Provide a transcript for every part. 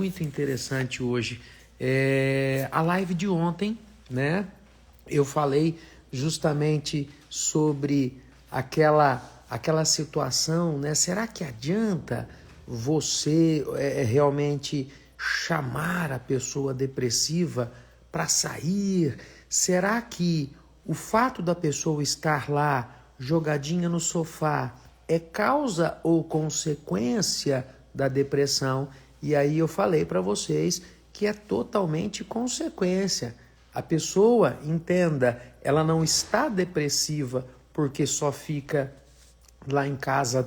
muito interessante hoje. A live de ontem, né? Eu falei justamente sobre aquela situação, né? Será que adianta você realmente chamar a pessoa depressiva para sair? Será que o fato da pessoa estar lá jogadinha no sofá é causa ou consequência da depressão? E aí eu falei para vocês que é totalmente consequência. A pessoa, entenda, ela não está depressiva porque só fica lá em casa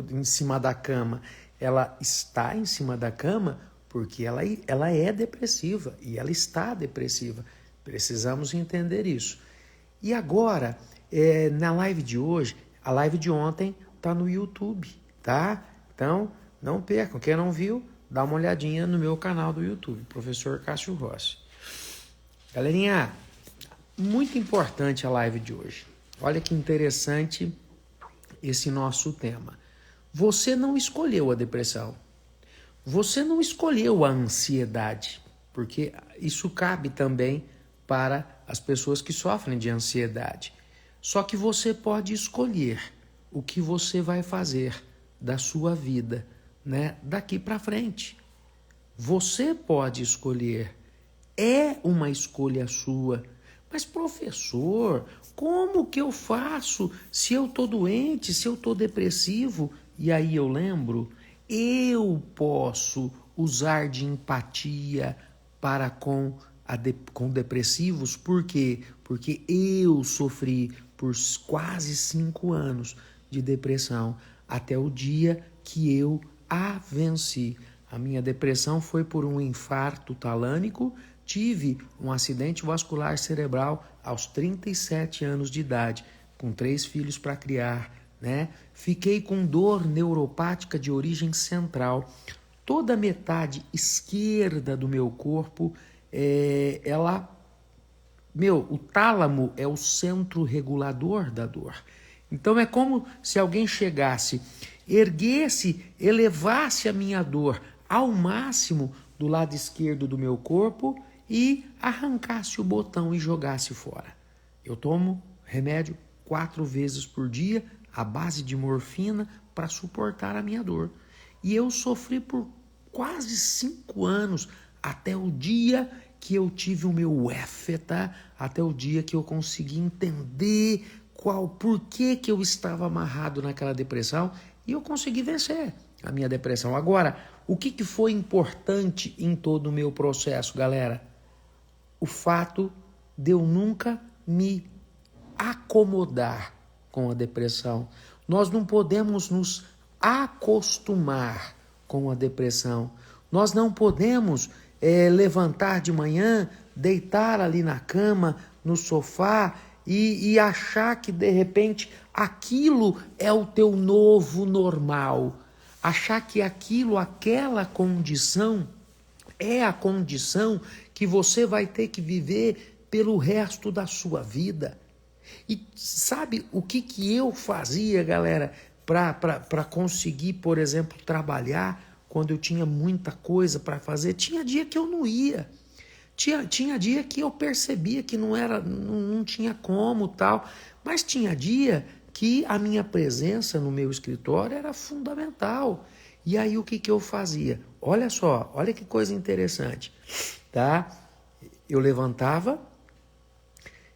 em cima da cama. Ela está em cima da cama porque ela é depressiva e ela está depressiva. Precisamos entender isso. E agora, na live de hoje, a live de ontem está no YouTube, tá? Então, não percam. Quem não viu, dá uma olhadinha no meu canal do YouTube, Professor Cássio Rossi. Galerinha, muito importante a live de hoje. Olha que interessante esse nosso tema. Você não escolheu a depressão. Você não escolheu a ansiedade, porque isso cabe também para as pessoas que sofrem de ansiedade. Só que você pode escolher o que você vai fazer da sua vida, né, daqui para frente. Você pode escolher. É uma escolha sua. Mas, professor, como que eu faço se eu estou doente, se eu estou depressivo? E aí eu lembro, eu posso usar de empatia para com depressivos. Por quê? Porque eu sofri por quase 5 anos de depressão, até o dia que eu a venci. A minha depressão foi por um infarto talânico. Tive um acidente vascular cerebral aos 37 anos de idade, com 3 filhos para criar, né? Fiquei com dor neuropática de origem central. Toda a metade esquerda do meu corpo, o tálamo é o centro regulador da dor. Então é como se alguém chegasse, erguesse, elevasse a minha dor ao máximo do lado esquerdo do meu corpo e arrancasse o botão e jogasse fora. Eu tomo remédio 4 vezes por dia, à base de morfina, para suportar a minha dor. E eu sofri por quase 5 anos, até o dia que eu tive o meu éfeta, até o dia que eu consegui entender por que eu estava amarrado naquela depressão, e eu consegui vencer a minha depressão. Agora, o que foi importante em todo o meu processo, galera? O fato de eu nunca me acomodar com a depressão. Nós não podemos nos acostumar com a depressão. Nós não podemos levantar de manhã, deitar ali na cama, no sofá e achar que de repente aquilo é o teu novo normal. Achar que aquela condição é a condição que você vai ter que viver pelo resto da sua vida. E sabe o que eu fazia, galera, para conseguir, por exemplo, trabalhar quando eu tinha muita coisa para fazer? Tinha dia que eu não ia. Tinha dia que eu percebia que não tinha como tal. Mas tinha dia que a minha presença no meu escritório era fundamental. E aí o que eu fazia? Olha só, olha que coisa interessante, tá? Eu levantava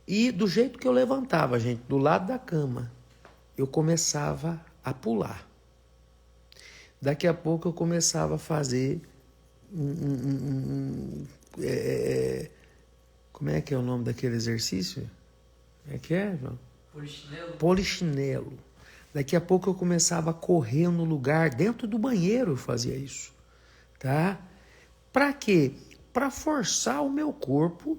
e do jeito que eu levantava, gente, do lado da cama, eu começava a pular. Daqui a pouco eu começava a fazer como é que é o nome daquele exercício? Como é que é, João? Polichinelo. Daqui a pouco eu começava a correr no lugar, dentro do banheiro eu fazia isso, tá? Para quê? Para forçar o meu corpo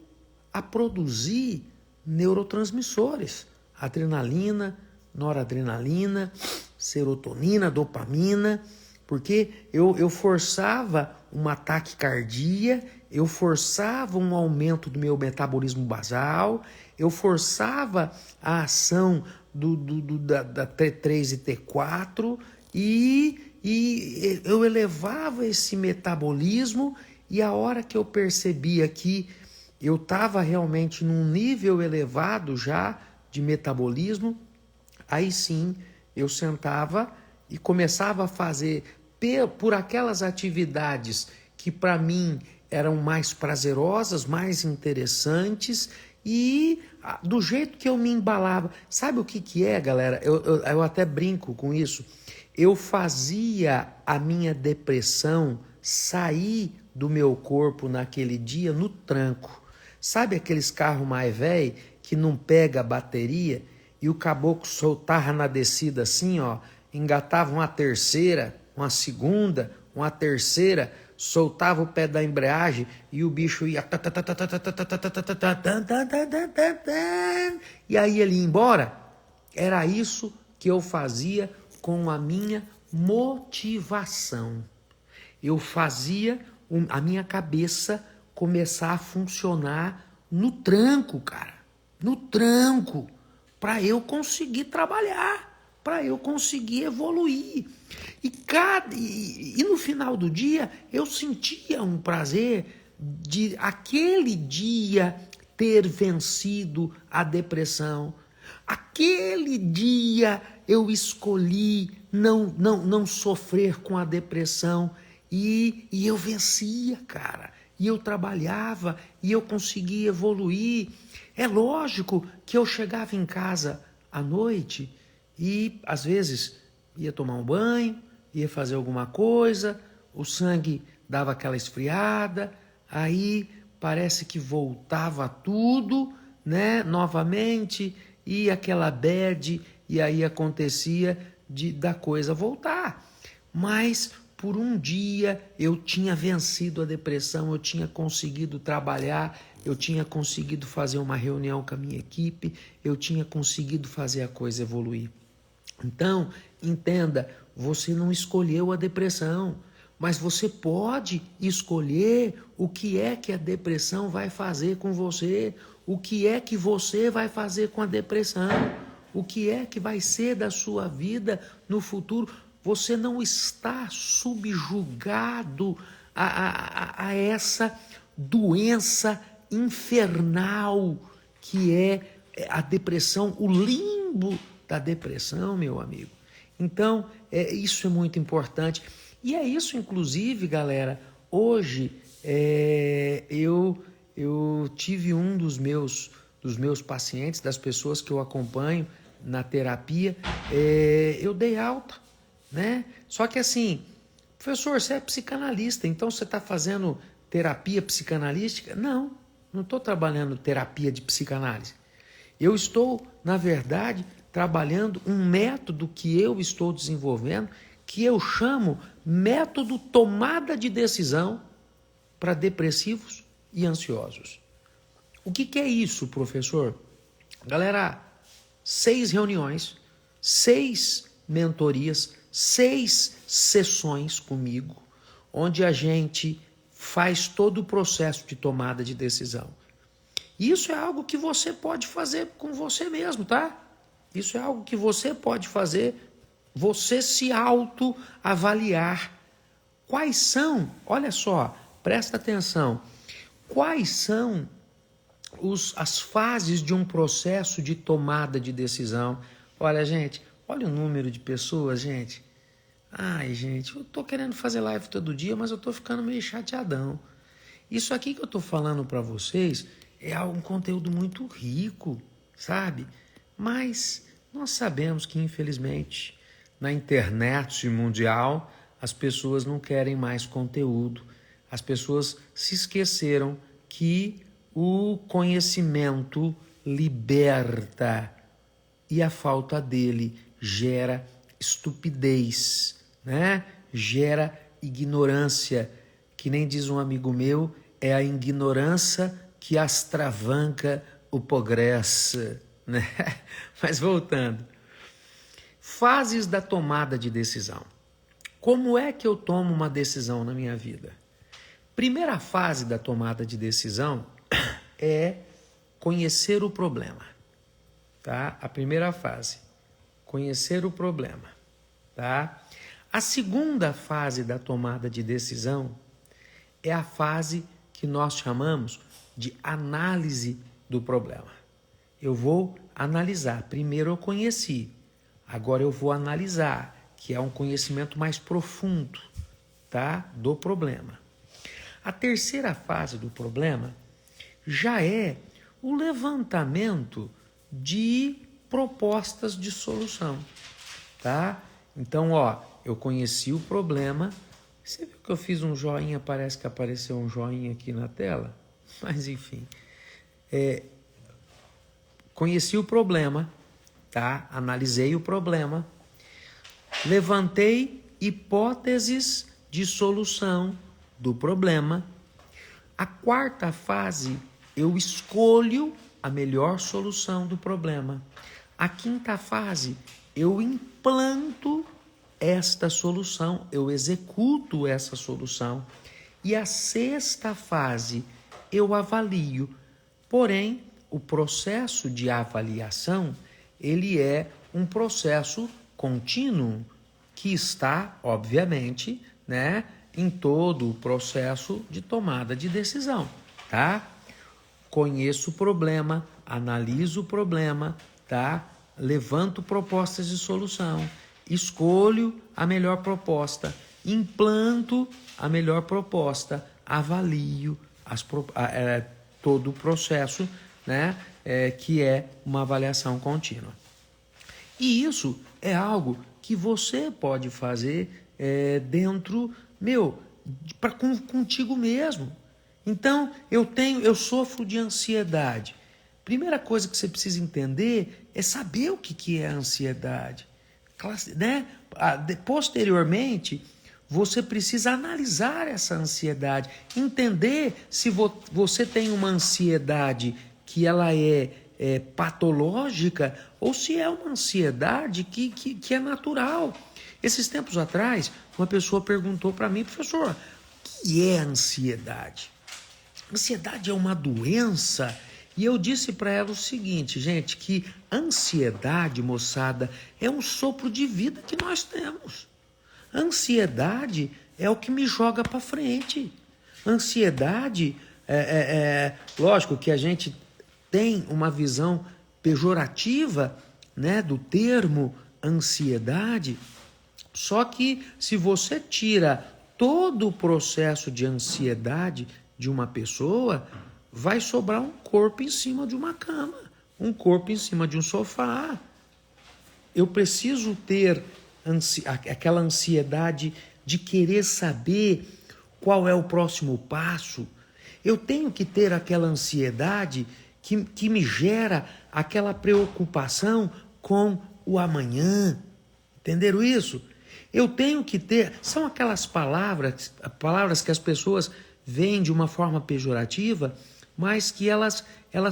a produzir neurotransmissores, adrenalina, noradrenalina, serotonina, dopamina, porque eu forçava uma taquicardia, eu forçava um aumento do meu metabolismo basal, eu forçava a ação da T3 e T4 e e eu elevava esse metabolismo, e a hora que eu percebia que eu estava realmente num nível elevado já de metabolismo, aí sim eu sentava e começava a fazer por aquelas atividades que para mim eram mais prazerosas, mais interessantes, e do jeito que eu me embalava. Sabe o que é, galera? Eu até brinco com isso. Eu fazia a minha depressão sair do meu corpo naquele dia no tranco. Sabe aqueles carros mais velhos que não pega a bateria e o caboclo soltava na descida assim, ó, engatava uma terceira, uma segunda, uma terceira, soltava o pé da embreagem e o bicho ia e aí ele ia embora? Era isso que eu fazia com a minha motivação. Eu fazia a minha cabeça começar a funcionar no tranco, cara. No tranco. Para eu conseguir trabalhar, para eu conseguir evoluir. E no final do dia, eu sentia um prazer de aquele dia ter vencido a depressão. Aquele dia eu escolhi não sofrer com a depressão e eu vencia, cara. E eu trabalhava e eu conseguia evoluir. É lógico que eu chegava em casa à noite e às vezes ia tomar um banho, ia fazer alguma coisa, o sangue dava aquela esfriada, aí parece que voltava tudo, né, novamente, e aquela bad, e aí acontecia da coisa voltar. Mas por um dia eu tinha vencido a depressão, eu tinha conseguido trabalhar, eu tinha conseguido fazer uma reunião com a minha equipe, eu tinha conseguido fazer a coisa evoluir. Então, entenda, você não escolheu a depressão, mas você pode escolher o que é que a depressão vai fazer com você, o que é que você vai fazer com a depressão, o que é que vai ser da sua vida no futuro. Você não está subjugado a essa doença infernal que é a depressão, o limbo da depressão, meu amigo. Então, isso é muito importante. E é isso, inclusive, galera, hoje eu tive um dos meus pacientes, das pessoas que eu acompanho na terapia, eu dei alta, né? Só que assim, professor, você é psicanalista, então você está fazendo terapia psicanalística? Não estou trabalhando terapia de psicanálise. Eu estou, na verdade, trabalhando um método que eu estou desenvolvendo, que eu chamo método tomada de decisão para depressivos e ansiosos. O que é isso, professor? Galera, 6 reuniões, 6 mentorias, 6 sessões comigo, onde a gente faz todo o processo de tomada de decisão. Isso é algo que você pode fazer com você mesmo, tá? Isso é algo que você pode fazer, você se autoavaliar. Quais são, olha só, presta atenção, quais são as fases de um processo de tomada de decisão? Olha, gente, olha o número de pessoas, gente. Ai, gente, eu tô querendo fazer live todo dia, mas eu tô ficando meio chateadão. Isso aqui que eu tô falando para vocês é um conteúdo muito rico, sabe? Mas nós sabemos que, infelizmente, na internet mundial, as pessoas não querem mais conteúdo. As pessoas se esqueceram que o conhecimento liberta e a falta dele gera estupidez, né? Gera ignorância, que nem diz um amigo meu, é a ignorância que astravanca o progresso, né? Mas voltando, fases da tomada de decisão. Como é que eu tomo uma decisão na minha vida? Primeira fase da tomada de decisão é conhecer o problema, tá? A primeira fase, conhecer o problema, tá? A segunda fase da tomada de decisão é a fase que nós chamamos de análise do problema. Eu vou analisar. Primeiro eu conheci, agora eu vou analisar, que é um conhecimento mais profundo, tá? Do problema. A terceira fase do problema já é o levantamento de propostas de solução, tá? Então, eu conheci o problema. Você viu que eu fiz um joinha, parece que apareceu um joinha aqui na tela? Mas, enfim. Conheci o problema, tá? Analisei o problema, levantei hipóteses de solução do problema. A quarta fase, eu escolho a melhor solução do problema. A quinta fase, eu implanto esta solução, eu executo essa solução. E a sexta fase, eu avalio. Porém, o processo de avaliação, ele é um processo contínuo que está, obviamente, né, em todo o processo de tomada de decisão, tá? Conheço o problema, analiso o problema, tá? Levanto propostas de solução, escolho a melhor proposta, implanto a melhor proposta, avalio todo o processo, né? Que é uma avaliação contínua. E isso é algo que você pode fazer dentro, contigo mesmo. Então, eu sofro de ansiedade. Primeira coisa que você precisa entender é saber o que é a ansiedade, né? Posteriormente, você precisa analisar essa ansiedade, entender se você tem uma ansiedade que ela é patológica ou se é uma ansiedade que é natural. Esses tempos atrás, uma pessoa perguntou para mim: professor, o que é ansiedade? Ansiedade é uma doença? E eu disse para ela o seguinte, gente, que ansiedade, moçada, é um sopro de vida que nós temos. Ansiedade é o que me joga para frente. Ansiedade, lógico que a gente tem uma visão pejorativa, né, do termo ansiedade, só que se você tira todo o processo de ansiedade de uma pessoa, vai sobrar um corpo em cima de uma cama, um corpo em cima de um sofá. Eu preciso ter aquela ansiedade de querer saber qual é o próximo passo. Eu tenho que ter aquela ansiedade que me gera aquela preocupação com o amanhã. Entenderam isso? Eu tenho que ter... São aquelas palavras que as pessoas veem de uma forma pejorativa, mas que elas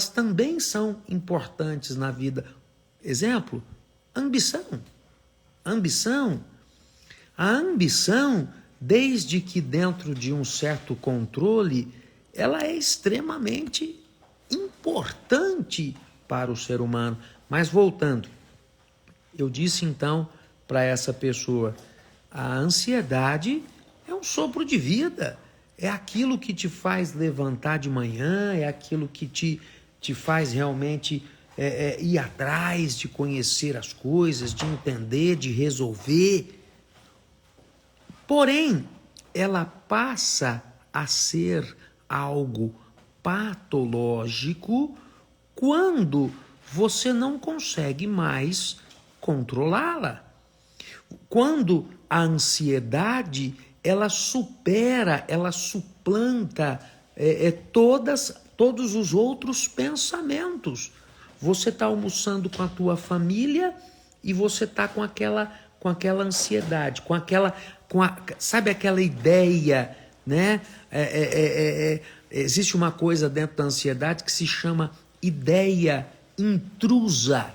também são importantes na vida. Exemplo, ambição. A ambição, desde que dentro de um certo controle, ela é extremamente importante para o ser humano. Mas voltando, eu disse então para essa pessoa, a ansiedade é um sopro de vida, é aquilo que te faz levantar de manhã, é aquilo que te faz realmente ir atrás de conhecer as coisas, de entender, de resolver. Porém, ela passa a ser algo patológico quando você não consegue mais controlá-la. Quando a ansiedade, ela supera, ela suplanta todos os outros pensamentos. Você está almoçando com a tua família e você está com aquela ansiedade, sabe aquela ideia, né? Existe uma coisa dentro da ansiedade que se chama ideia intrusa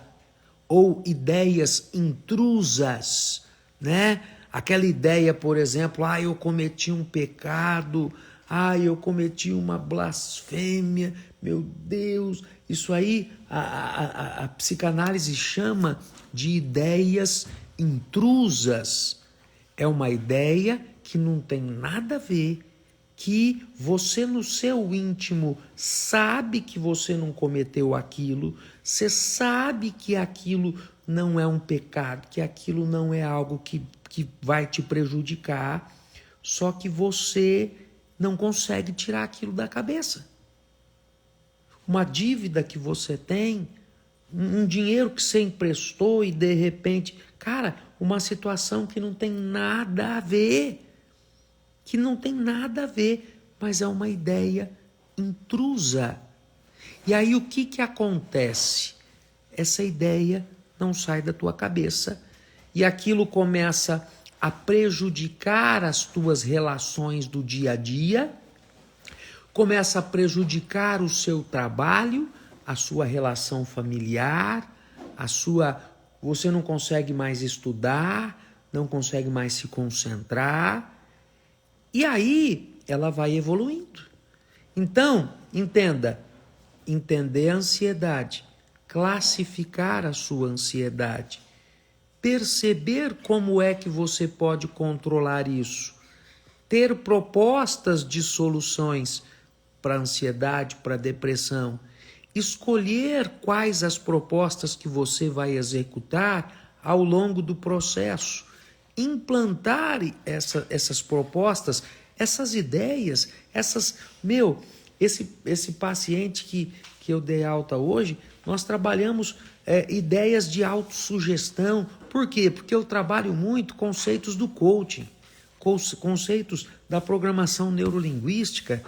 ou ideias intrusas, né? Aquela ideia, por exemplo, eu cometi um pecado, eu cometi uma blasfêmia, meu Deus. Isso aí a psicanálise chama de ideias intrusas. É uma ideia que não tem nada a ver, que você no seu íntimo sabe que você não cometeu aquilo, você sabe que aquilo não é um pecado, que aquilo não é algo que vai te prejudicar, só que você não consegue tirar aquilo da cabeça. Uma dívida que você tem, um dinheiro que você emprestou e de repente, cara, uma situação que não tem nada a ver, mas é uma ideia intrusa. E aí o que acontece? Essa ideia não sai da tua cabeça e aquilo começa a prejudicar as tuas relações do dia a dia, começa a prejudicar o seu trabalho, a sua relação familiar, você não consegue mais estudar, não consegue mais se concentrar, e aí ela vai evoluindo. Então, entender a ansiedade, classificar a sua ansiedade, perceber como é que você pode controlar isso, ter propostas de soluções para a ansiedade, para a depressão, escolher quais as propostas que você vai executar ao longo do processo, implantar essas propostas, essas ideias, esse paciente que eu dei alta hoje, nós trabalhamos ideias de autossugestão. Por quê? Porque eu trabalho muito conceitos do coaching, conceitos da programação neurolinguística,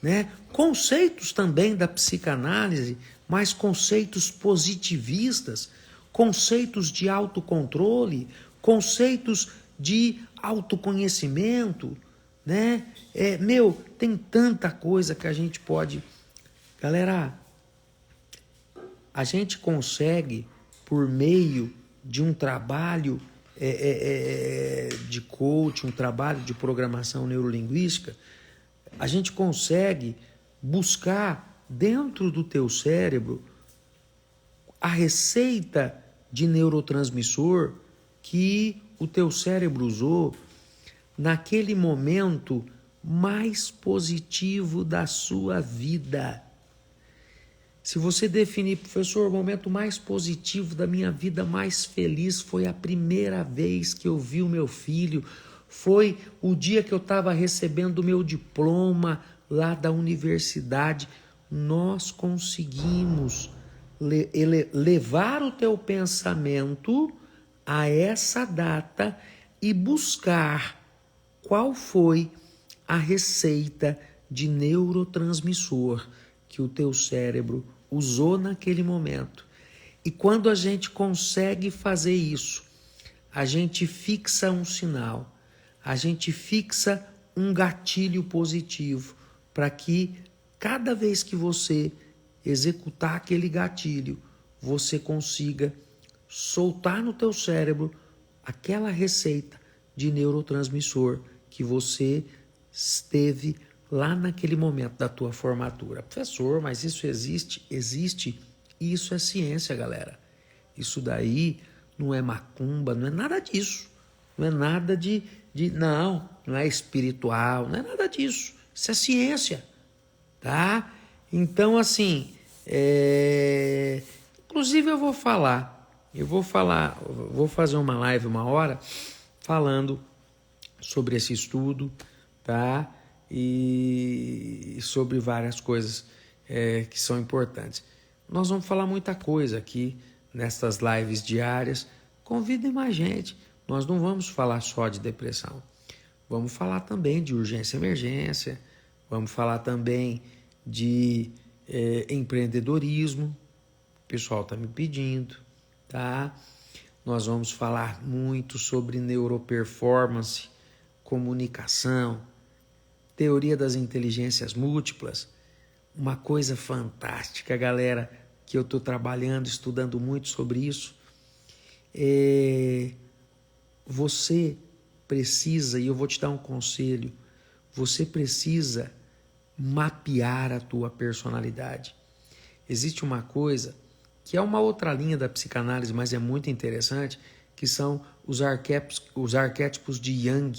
né? Conceitos também da psicanálise, mas conceitos positivistas, conceitos de autocontrole, conceitos de autoconhecimento, né? Tem tanta coisa que a gente pode... Galera, a gente consegue, por meio de um trabalho de coaching, um trabalho de programação neurolinguística, a gente consegue buscar dentro do teu cérebro a receita de neurotransmissor que o teu cérebro usou naquele momento mais positivo da sua vida. Se você definir, professor, o momento mais positivo da minha vida, mais feliz, foi a primeira vez que eu vi o meu filho, foi o dia que eu estava recebendo o meu diploma lá da universidade. Nós conseguimos levar o teu pensamento a essa data e buscar qual foi a receita de neurotransmissor que o teu cérebro usou naquele momento. E quando a gente consegue fazer isso, a gente fixa um sinal, a gente fixa um gatilho positivo para que cada vez que você executar aquele gatilho, você consiga soltar no teu cérebro aquela receita de neurotransmissor que você teve lá naquele momento da tua formatura. Professor, mas isso existe? Existe. E isso é ciência, galera. Isso daí não é macumba, não é nada disso. Não é nada não é espiritual, não é nada disso. Isso é ciência, tá? Então, assim, inclusive eu vou fazer uma live uma hora falando sobre esse estudo, tá? E sobre várias coisas que são importantes. Nós vamos falar muita coisa aqui nessas lives diárias. Convidem mais gente. Nós não vamos falar só de depressão. Vamos falar também de urgência e emergência. Vamos falar também de empreendedorismo. O pessoal está me pedindo, tá? Nós vamos falar muito sobre neuroperformance, comunicação, teoria das inteligências múltiplas. Uma coisa fantástica, galera, que eu estou trabalhando, estudando muito sobre isso. Você precisa, e eu vou te dar um conselho, você precisa mapear a tua personalidade. Existe uma coisa que é uma outra linha da psicanálise, mas é muito interessante, que são os arquétipos de Jung.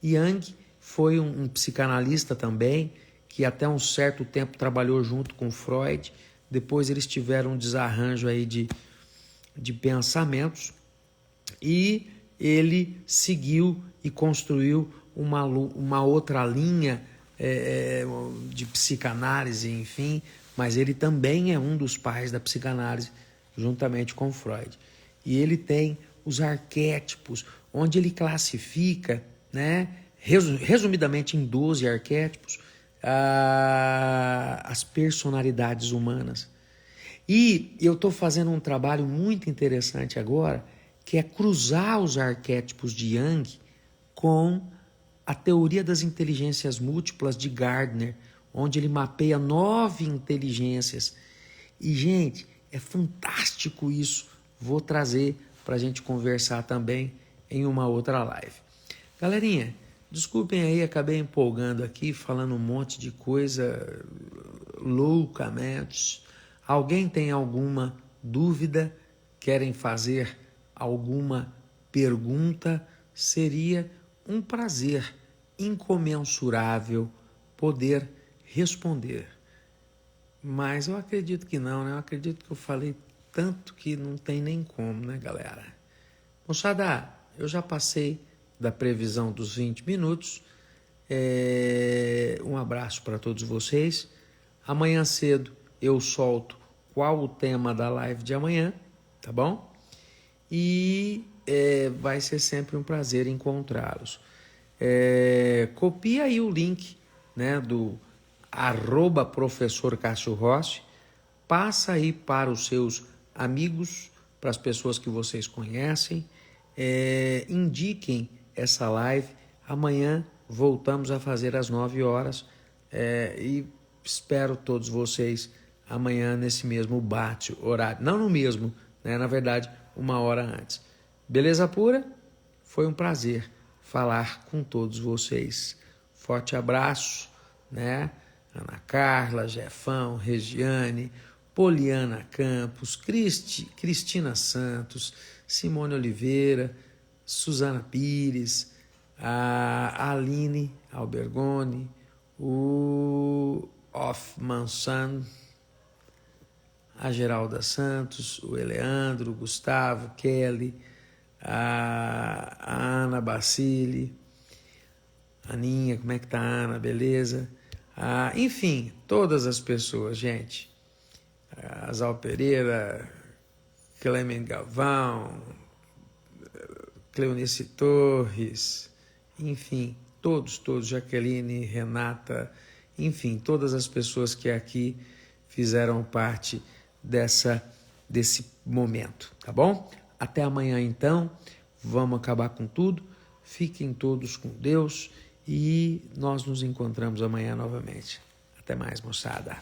Jung foi um psicanalista também, que até um certo tempo trabalhou junto com Freud. Depois eles tiveram um desarranjo aí de pensamentos e ele seguiu e construiu uma outra linha de psicanálise, enfim, mas ele também é um dos pais da psicanálise, juntamente com Freud. E ele tem os arquétipos, onde ele classifica, né, resumidamente em 12 arquétipos, as personalidades humanas. E eu estou fazendo um trabalho muito interessante agora, que é cruzar os arquétipos de Jung com a teoria das inteligências múltiplas de Gardner, onde ele mapeia 9 inteligências. E, gente, é fantástico isso. Vou trazer para a gente conversar também em uma outra live. Galerinha, desculpem aí, acabei empolgando aqui, falando um monte de coisa loucamente. Alguém tem alguma dúvida? Querem fazer alguma pergunta? Seria um prazer incomensurável poder responder. Mas eu acredito que não, né? Eu acredito que eu falei tanto que não tem nem como, né, galera? Moçada, eu já passei da previsão dos 20 minutos. Um abraço para todos vocês. Amanhã cedo eu solto qual o tema da live de amanhã, tá bom? E vai ser sempre um prazer encontrá-los. Copia aí o link, né, do @professor Cássio Rossi, passa aí para os seus amigos, para as pessoas que vocês conhecem, indiquem essa live. Amanhã voltamos a fazer às 9 horas e espero todos vocês amanhã nesse mesmo horário. Não no mesmo, né? Na verdade, 1 hora antes. Beleza pura? Foi um prazer falar com todos vocês. Forte abraço, né? Ana Carla, Jefão, Regiane, Poliana Campos, Cristina Santos, Simone Oliveira, Suzana Pires, a Aline Albergoni, o Hoffmanson, a Geralda Santos, o Eleandro, o Gustavo, Kelly, a Ana Bacili, a Aninha, como é que tá a Ana, beleza? Enfim, todas as pessoas, gente. Azal Pereira, Clemen Galvão, Cleonice Torres, enfim, todos, Jaqueline, Renata, enfim, todas as pessoas que aqui fizeram parte desse momento, tá bom? Até amanhã, então, vamos acabar com tudo, fiquem todos com Deus e nós nos encontramos amanhã novamente. Até mais, moçada.